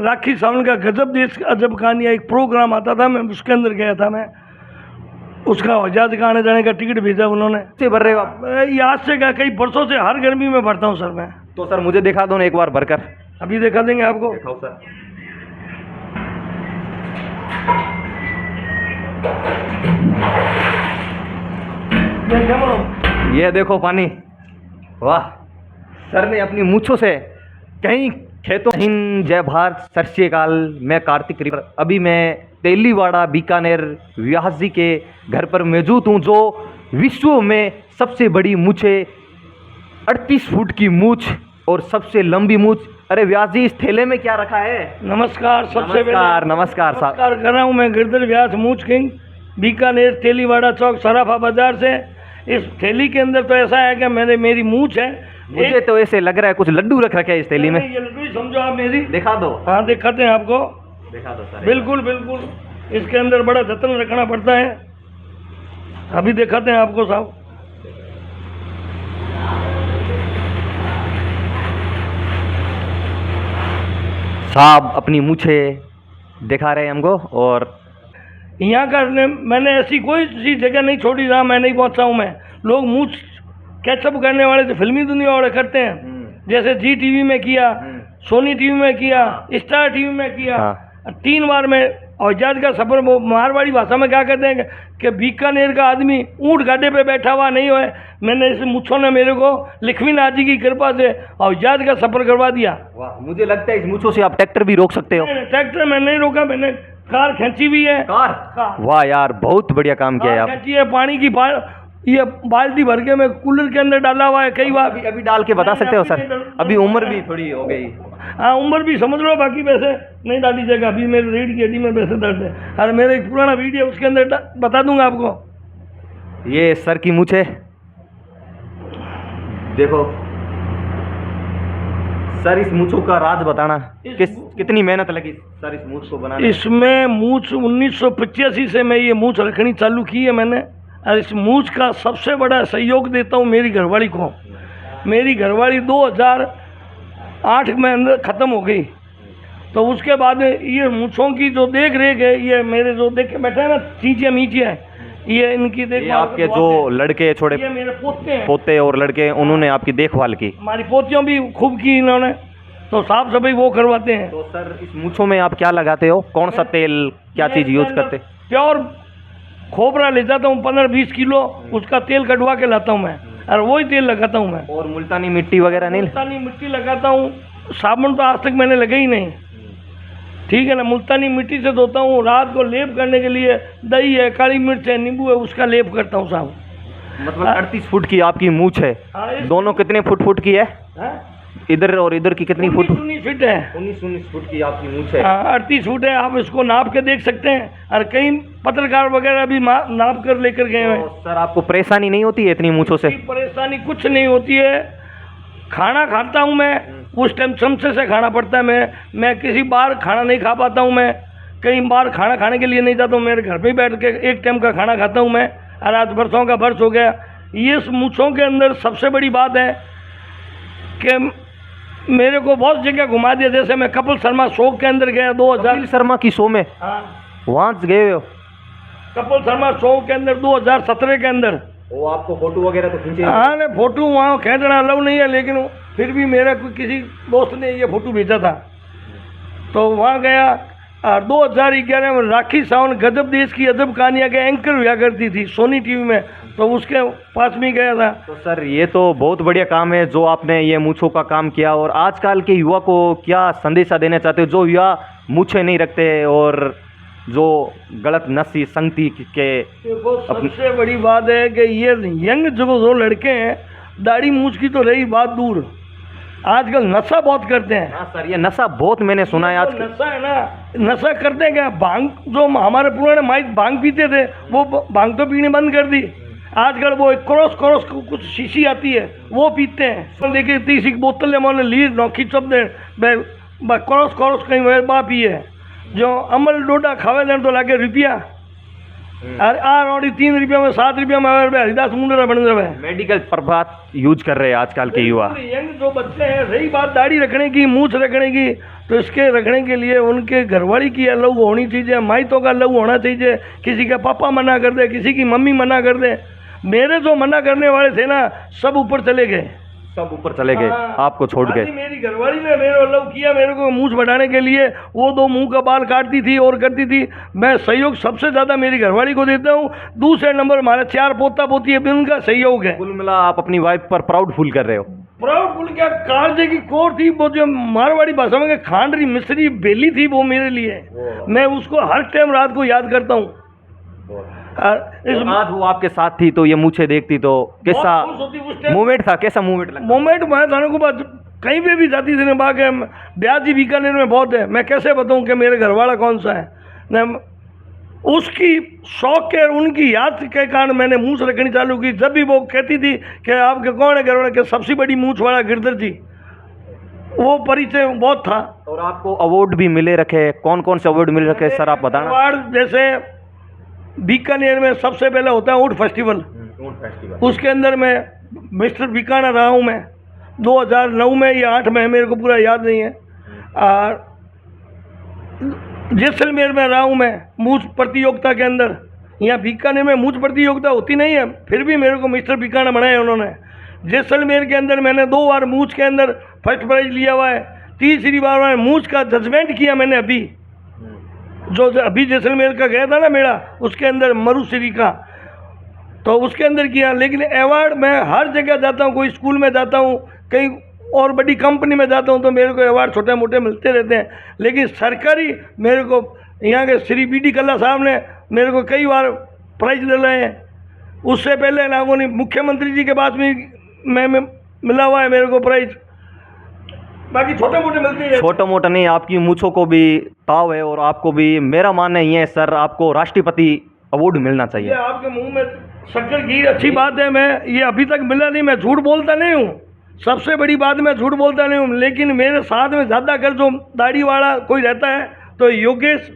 राखी सावंत का गजब देश अजब कहानियाँ एक प्रोग्राम आता था, मैं उसके अंदर गया था। मैं उसका आजाद का आने जाने का टिकट भेजा उन्होंने। से भर रहे हो आप? ये आज से क्या, कई बरसों से हर गर्मी में भरता हूँ सर मैं। तो सर मुझे दिखा दो ना एक बार भरकर। अभी दिखा देंगे आपको। दिखाओ सर। ये देखो पानी, वाह। सर ने अपनी मूंछों से कहीं खेतों हिंद जय भारत सत श्री अकाल। मैं कार्तिक रिवर, अभी मैं तेलीवाड़ा बीकानेर व्यास जी के घर पर मौजूद हूँ, जो विश्व में सबसे बड़ी मूछे 38 फुट की मूछ और सबसे लंबी मूछ। अरे व्यास जी, इस थैले में क्या रखा है? नमस्कार। सबसे नमस्कार नमस्कार साहब। नमस्कार कर रहा हूँ मैं गिरधर व्यास मूछ किंग, बीकानेर तेलीवाड़ा चौक सराफा बाजार से। इस थैली के अंदर तो ऐसा है कि मेरी मूछ है। मुझे तो ऐसे लग रहा है कुछ लड्डू रख रखे हैं इस थैली में। ये लड्डू ही समझो आप मेरी। दिखा दो। हाँ दिखाते हैं आपको। दिखा दो सर। बिल्कुल बिल्कुल, इसके अंदर बड़ा जतन रखना पड़ता है। अभी दिखाते हैं आपको साहब। साहब अपनी मूछे दिखा रहे हैं हमको। और यहाँ का मैंने ऐसी कोई सी जगह नहीं छोड़ी जहाँ मैं नहीं पहुँचा हूँ। मैं लोग मूछ कैचअप करने वाले तो फिल्मी दुनिया वाले करते हैं, जैसे जी टीवी में किया, सोनी टीवी में किया, स्टार टीवी में किया। 3 बार में आजाद का सफर, मारवाड़ी भाषा में क्या कहते हैं कि बीकानेर का आदमी ऊँट गाड़े पे बैठा हुआ नहीं है। मैंने इस मुच्छों ने मेरे को लक्ष्मीनाथ जी की कृपा से आजाद का सफर करवा दिया। वाह, मुझे लगता है इस मूछों से आप ट्रैक्टर भी रोक सकते हो। ट्रैक्टर मैं नहीं रोका, मैंने कार खींची भी है। कार? वाह यार, बहुत बढ़िया काम किया है आप। खींची है, पानी की ये बाल्टी भर के मैं कूलर के अंदर डाला हुआ है कई बार। अभी डाल के बता सकते हो सर? अभी उम्र भी थोड़ी हो गई। हाँ उम्र भी समझ लो, बाकी वैसे नहीं डाली जाएगा। अभी मेरे रीढ़ की हड्डी में वैसे दर्द है। और मेरे एक पुराना वीडियो उसके अंदर बता दूंगा आपको। ये सर की मूछ है, देखो सर। इस मूछों का राज बताना, कितनी मेहनत लगी सर इस मूछ को बनाने? इसमें मूछ 1985 से मैं ये मूछ रखनी चालू की है मैंने। और इस मूछ का सबसे बड़ा सहयोग देता हूँ मेरी घरवाली को। मेरी घरवाली 2008 में अंदर ख़त्म हो गई, तो उसके बाद ये मूछों की जो देख रेख है, ये मेरे जो देख के बैठे हैं ना चींचे मीचे हैं, ये इनकी देखभाल। आपके जो लड़के छोटे, ये मेरे पोते हैं, पोते और लड़के, उन्होंने आपकी देखभाल की। हमारी पोतियों भी खूब की इन्होंने, तो साफ सफाई वो करवाते हैं। तो सर इस मूछों में आप क्या लगाते हो? कौन सा तेल, क्या चीज़ यूज करते? प्योर खोपरा ले जाता हूँ 15-20 किलो, उसका तेल कटवा के लाता हूँ मैं, और वही तेल लगाता हूँ मैं। और मुल्तानी मिट्टी वगैरह नहीं? मुल्तानी मिट्टी लगाता हूँ। साबुन तो आज तक मैंने लगा ही नहीं, ठीक है ना। मुल्तानी मिट्टी से धोता हूँ। रात को लेप करने के लिए दही है, काली मिर्च है, नींबू है, उसका लेप करता हूँ साहब। मतलब 38 फुट की आपकी मूछ है। दोनों कितने फुट की है? इधर और इधर की कितनी फुट? 19 फीट है। 19 फुट की आपकी मूछ है। 38 फुट है। आप इसको नाप के देख सकते हैं, और कई पत्रकार वगैरह भी नाप कर लेकर गए हैं। तो सर आपको परेशानी नहीं होती है इतनी मूछों से? परेशानी कुछ नहीं होती है। खाना खाता हूँ मैं, उस टाइम चमचे से खाना पड़ता है। मैं किसी बार खाना नहीं खा पाता हूँ। मैं कई बार खाना खाने के लिए नहीं जाता हूँ, मेरे घर पे ही बैठ के एक टाइम का खाना खाता हूँ मैं। और आज बरसों का बरस हो गया। ये मूछों के अंदर सबसे बड़ी बात है कि मेरे को बहुत जगह घुमा दिया। जैसे मैं कपिल शर्मा शो के अंदर गया 2000। कपिल शर्मा की शो में? हाँ, वहाँ गए हो? कपिल शर्मा शो के अंदर 2017 के अंदर। वो आपको फोटो वगैरह तो खींचे? हाँ नहीं, फोटो वहाँ खींचना अलाउ नहीं है, लेकिन फिर भी मेरा किसी दोस्त ने ये फोटो भेजा था, तो वहाँ गया। और 2011 में राखी सावंत गजब देश की अजब कहानियाँ के एंकर हुआ करती थी सोनी टीवी में, तो उसके पास में गया था। तो सर ये तो बहुत बढ़िया काम है जो आपने ये मूछों का काम किया। और आजकल के युवा को क्या संदेशा देना चाहते हो, जो युवा मूछें नहीं रखते और जो गलत नस्ली संगति के? देखो सबसे बड़ी बात है कि ये यंग जो लड़के हैं, दाढ़ी मूछ की तो रही बात दूर, आजकल नशा बहुत करते हैं। हाँ सर, ये नशा बहुत मैंने सुना है। आज नशा है ना, नशा करते हैं क्या? भांग, जो हमारे पुराने माइक भांग पीते थे, वो भांग तो पीने बंद कर दी। आजकल वो क्रॉस कुछ शीशी आती है, वो पीते हैं। देखिए 30 बोतल मैंने ली, नौखी चप दे क्रॉस कहीं बा पिए। जो अमल डोडा खावे दें तो लागे रुपया। और और 3 रुपया में 7 रुपया में हरिदास मुंडरा बन रहा है। मेडिकल प्रभात यूज कर रहे हैं आजकल के युवा। यंग जो बच्चे हैं, रही बात दाढ़ी रखने की, मूछ रखने की, तो इसके रखने के लिए उनके घरवाली की अलग होनी चाहिए, माइतों का अलग होना चाहिए। किसी का पापा मना कर दे, किसी की मम्मी मना कर दे। मेरे जो मना करने वाले थे ना, सब ऊपर चले गए, सब ऊपर चले गए, हाँ। आपको छोड़ के। मेरी घरवाली ने मेरे अलग किया, मेरे को मूछ बढ़ाने के लिए। वो 2 मुंह का बाल काटती थी और करती थी। मैं सहयोग सबसे ज़्यादा मेरी घरवाली को देता हूँ। दूसरे नंबर हमारे 4 पोता पोती है, भी उनका सहयोग है। कुल मिला आप अपनी वाइफ पर प्राउड फील कर रहे हो? प्राउड फुल क्या, कालजे की कोर थी वो, जो मारवाड़ी भाषा में खांडरी मिस्री बेली थी, वो मेरे लिए। मैं उसको हर टाइम रात को याद करता हूँ। इस आज वो आपके साथ थी तो ये मूछे देखती तो कैसा मूवमेंट था, कैसा मूवमेंट लगा? मोमेंट मैं थाने को बात कहीं पे भी जाती थी ना, बाकी ब्याज जी बीकानेर में बहुत है। मैं कैसे बताऊं कि मेरे घरवाला कौन सा है ना, उसकी शौक के, उनकी याद के कारण मैंने मूछ रखनी चालू की। जब भी वो कहती थी कि आपके कौन है घरवाला, के सबसे बड़ी मूछ वाला गिरधर जी, वो परिचय बहुत था। और आपको अवार्ड भी मिले रखे, कौन कौन से अवार्ड मिले रखे सर आप बताना? अवार्ड जैसे बीकानेर में सबसे पहले होता है ऊँट फेस्टिवल, उसके अंदर मैं मिस्टर बीकाना रहा हूँ। मैं 2009 में या 8 में, मेरे को पूरा याद नहीं है। और जैसलमेर में रहा हूँ मैं मूछ प्रतियोगिता के अंदर। यहाँ बीकानेर में मूछ प्रतियोगिता होती नहीं है, फिर भी मेरे को मिस्टर बीकाना बनाया उन्होंने। जैसलमेर के अंदर मैंने 2 बार मूछ के अंदर फर्स्ट प्राइज लिया हुआ है। तीसरी बार मैं मूछ का जजमेंट किया मैंने, अभी जो अभी जैसलमेर का गया था ना मेला, उसके अंदर मरुश्री का, तो उसके अंदर किया। लेकिन अवार्ड मैं हर जगह जाता हूँ, कोई स्कूल में जाता हूँ, कहीं और बड़ी कंपनी में जाता हूँ, तो मेरे को अवार्ड छोटे मोटे मिलते रहते हैं। लेकिन सरकारी मेरे को यहाँ के श्री BD कल्ला साहब ने मेरे को कई बार प्राइज ले रहे हैं। उससे पहले नागोनी मुख्यमंत्री जी के पास भी मैं मिला हुआ है मेरे को प्राइज। बाकी छोटे मोटे मिलते हैं, छोटा मोटा नहीं, आपकी मूछों को भी ताव है। और आपको भी मेरा मानना ये है सर, आपको राष्ट्रपति अवार्ड मिलना चाहिए। ये आपके मुंह में शक्कर की अच्छी बात है। मैं ये अभी तक मिला नहीं, मैं झूठ बोलता नहीं हूँ। सबसे बड़ी बात, मैं झूठ बोलता नहीं हूँ। लेकिन मेरे साथ में ज़्यादा कर जो दाढ़ी वाला कोई रहता है तो योगेश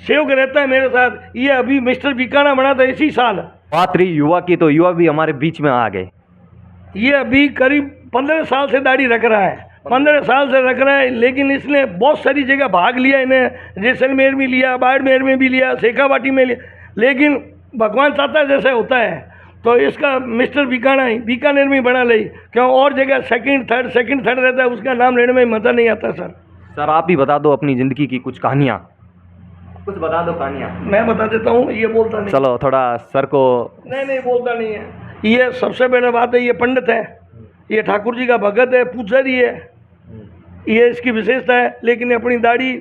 सेवक रहता है मेरे साथ। ये अभी मिस्टर बीकाना बना था इसी साल। बात रही युवा की, तो युवा भी हमारे बीच में आ गए। ये अभी करीब 15 साल से दाढ़ी रख रहा है, 15 साल से रख रहा है। लेकिन इसने बहुत सारी जगह भाग लिया, इन्हें जैसलमेर में लिया, बाड़मेर में भी लिया, शेखावाटी में लिया। लेकिन भगवान चाहता है जैसे होता है, तो इसका मिस्टर बीकाना ही बीकानेर में बना ली। क्यों और जगह सेकंड थर्ड रहता है, उसका नाम लेने में मज़ा नहीं आता। सर आप ही बता दो अपनी ज़िंदगी की कुछ कहानियाँ, कुछ बता दो कहानियाँ। मैं बता देता हूँ, ये बोलता नहीं। चलो थोड़ा सर को। नहीं बोलता नहीं है। ये सबसे पहले बात है, ये पंडित है, ये ठाकुर जी का भगत है, पुजारी है, ये इसकी विशेषता है। लेकिन अपनी दाढ़ी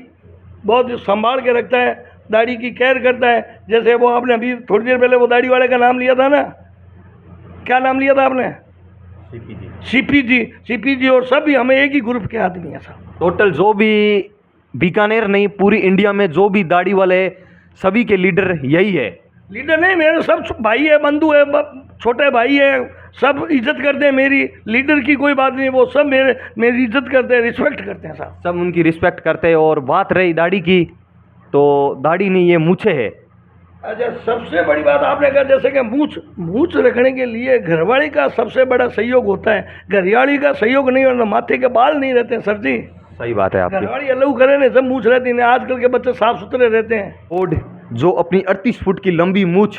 बहुत संभाल के रखता है, दाढ़ी की केयर करता है। जैसे वो आपने अभी थोड़ी देर पहले वो दाढ़ी वाले का नाम लिया था ना, क्या नाम लिया था आपने? सीपी जी। और सभी हमें एक ही ग्रुप के आदमी हैं साहब। टोटल जो भी बीकानेर नहीं, पूरी इंडिया में जो भी दाढ़ी वाले, सभी के लीडर यही है। लीडर नहीं, मेरे सब भाई है, बंधु है, छोटे भाई है, सब इज्जत करते हैं मेरी। लीडर की कोई बात नहीं, वो सब मेरी इज्जत करते हैं, रिस्पेक्ट करते हैं साहब। सब उनकी रिस्पेक्ट करते हैं। और बात रही दाढ़ी की, तो दाढ़ी नहीं, ये मूछे है। अच्छा, सबसे बड़ी बात आपने कहा जैसे कि मूछ रखने के लिए घरवाली का सबसे बड़ा सहयोग होता है। घरवाली का सहयोग नहीं होना, माथे के बाल नहीं रहते हैं सर जी। सही बात है आपकी। घरवाली अलग करे नहीं, सब मूछ रहती है। आजकल के बच्चे साफ सुथरे रहते हैं। और जो अपनी 38 फुट की लंबी मूछ,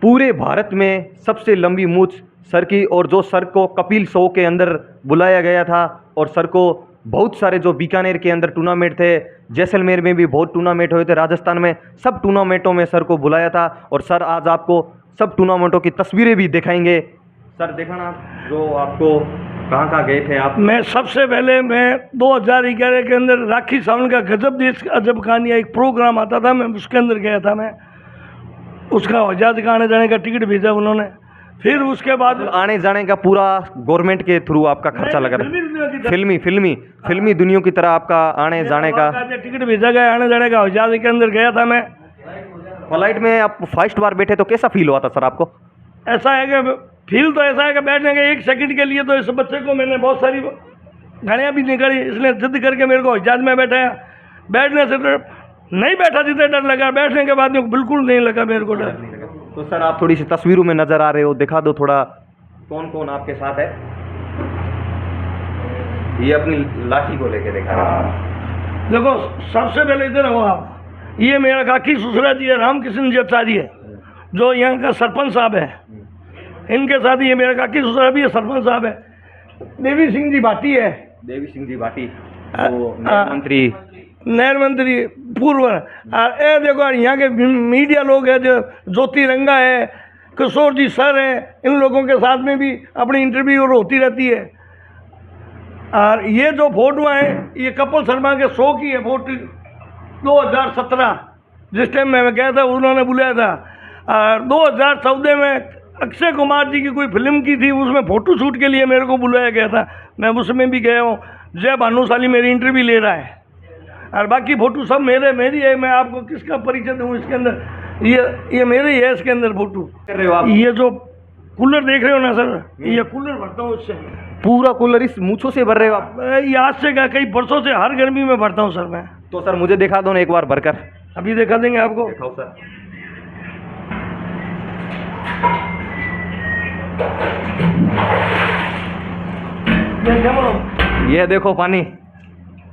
पूरे भारत में सबसे लंबी मूछ सर की। और जो सर को कपिल शो के अंदर बुलाया गया था, और सर को बहुत सारे जो बीकानेर के अंदर टूर्नामेंट थे, जैसलमेर में भी बहुत टूर्नामेंट हुए थे, राजस्थान में, सब टूर्नामेंटों में सर को बुलाया था। और सर आज आपको सब टूर्नामेंटों की तस्वीरें भी दिखाएंगे। सर दिखाना जो आपको कहाँ गए थे आप? मैं सबसे पहले 2011 के अंदर राखी सावंत का गजब देश अजब कहानियाँ एक प्रोग्राम आता था, मैं उसके अंदर गया था। मैं उसका हजाज का आने जाने का टिकट भेजा उन्होंने। फिर उसके बाद आने जाने का पूरा गवर्नमेंट के थ्रू आपका खर्चा लगा था? फिल्मी दुनिया की तरह आपका आने जाने का टिकट भेजा गया, आने जाने का हजाज के अंदर गया था मैं। फ्लाइट में आप फर्स्ट बार बैठे तो कैसा फील हुआ था सर आपको? ऐसा है कि फील तो ऐसा है कि बैठने के 1 सेकंड के लिए तो इस बच्चे को मैंने बहुत सारी गाड़ियाँ भी निकाली, इसलिए जिद करके मेरे को हजाज में बैठाया। बैठने से तो नहीं बैठा जितना डर लगा, बैठने के बाद में बिल्कुल नहीं लगा मेरे को डर। तो सर आप थोड़ी सी तस्वीरों में नजर आ रहे हो, दिखा दो थोड़ा कौन कौन आपके साथ है। ये अपनी लाठी को लेके दिखा रहा है। देखो सबसे पहले इधर हो आप, ये मेरा काकी ससुरा जी है, रामकृष्ण जी आचार्य है, जो यहाँ का सरपंच साहब है। इनके साथ ये मेरा काकी ससुरा भी है, सरपंच साहब है। देवी सिंह जी भाटी है, देवी सिंह जी भाटी, वो नहर मंत्री पूर्व। ये देखो यहाँ के मीडिया लोग हैं, जो ज्योति रंगा है, किशोर जी सर हैं, इन लोगों के साथ में भी अपनी इंटरव्यू होती रहती है। और ये जो फोटो हैं ये कपिल शर्मा के शो की है फोटो, 2017 जिस टाइम मैं गया था उन्होंने बुलाया था। और 2014 में अक्षय कुमार जी की कोई फिल्म की थी, उसमें फ़ोटो शूट के लिए मेरे को बुलाया गया था, मैं उसमें भी गया हूँ। जय भानुशाली मेरी इंटरव्यू ले रहा है, और बाकी फ़ोटो सब मेरी है। मैं आपको किसका परिचय दूँ इसके अंदर, ये मेरे ही है इसके अंदर फ़ोटो। कर रहे हो आप? ये जो कूलर देख रहे हो ना सर, ये कूलर भरता हूँ इससे। पूरा कूलर इस मूंछों से भर रहे हो आप? ये आज से क्या, कई बरसों से हर गर्मी में भरता हूँ सर मैं। तो सर मुझे दिखा दो ना एक बार भरकर। अभी दिखा देंगे आपको। दिखाओ सर। ये देखो पानी,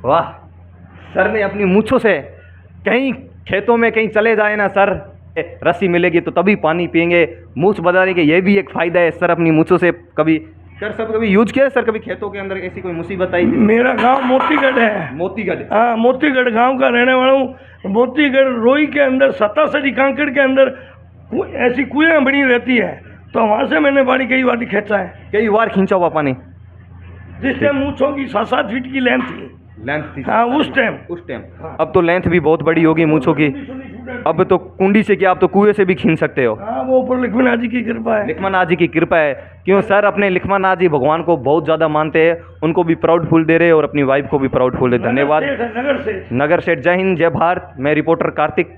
वाह। सर ने अपनी मूंछों से कहीं खेतों में कहीं चले जाए ना सर, रस्सी मिलेगी तो तभी पानी पियेंगे। मूंछ बजाने के ये भी एक फ़ायदा है सर, अपनी मूंछों से कभी सर सब कभी यूज किया है सर, कभी खेतों के अंदर ऐसी कोई मुसीबत आई थी? मेरा गांव मोतीगढ़ है। मोतीगढ़? हाँ, मोतीगढ़ गांव का रहने वाला हूँ। मोतीगढ़ रोई के अंदर सतासरी कांकड़ के अंदर ऐसी कुएं बनी रहती है, तो वहाँ से मैंने पानी कई बार खींचा है। कई बार खींचा हुआ पानी? जिस टाइम मूँछों की 7-7 फीट की लेंथ थी। लेंथ थी? हाँ उस टाइम। हाँ। अब तो लेंथ भी बहुत बड़ी होगी मूंछों की। अब तो कुंडी से क्या, आप तो कुएं से भी खींच सकते हो। हाँ, वो ऊपर लक्ष्मणनाथ जी की कृपा है। लक्ष्मणनाथ जी की कृपा है। क्यों सर, अपने लक्ष्मणनाथ जी भगवान को बहुत ज़्यादा मानते हैं, उनको भी प्राउड फूल दे रहे हैं और अपनी वाइफ को भी प्राउड फूल दे। धन्यवाद। नगर सेठ। नगर सेठ। जय हिंद, जय भारत। मैं रिपोर्टर कार्तिक।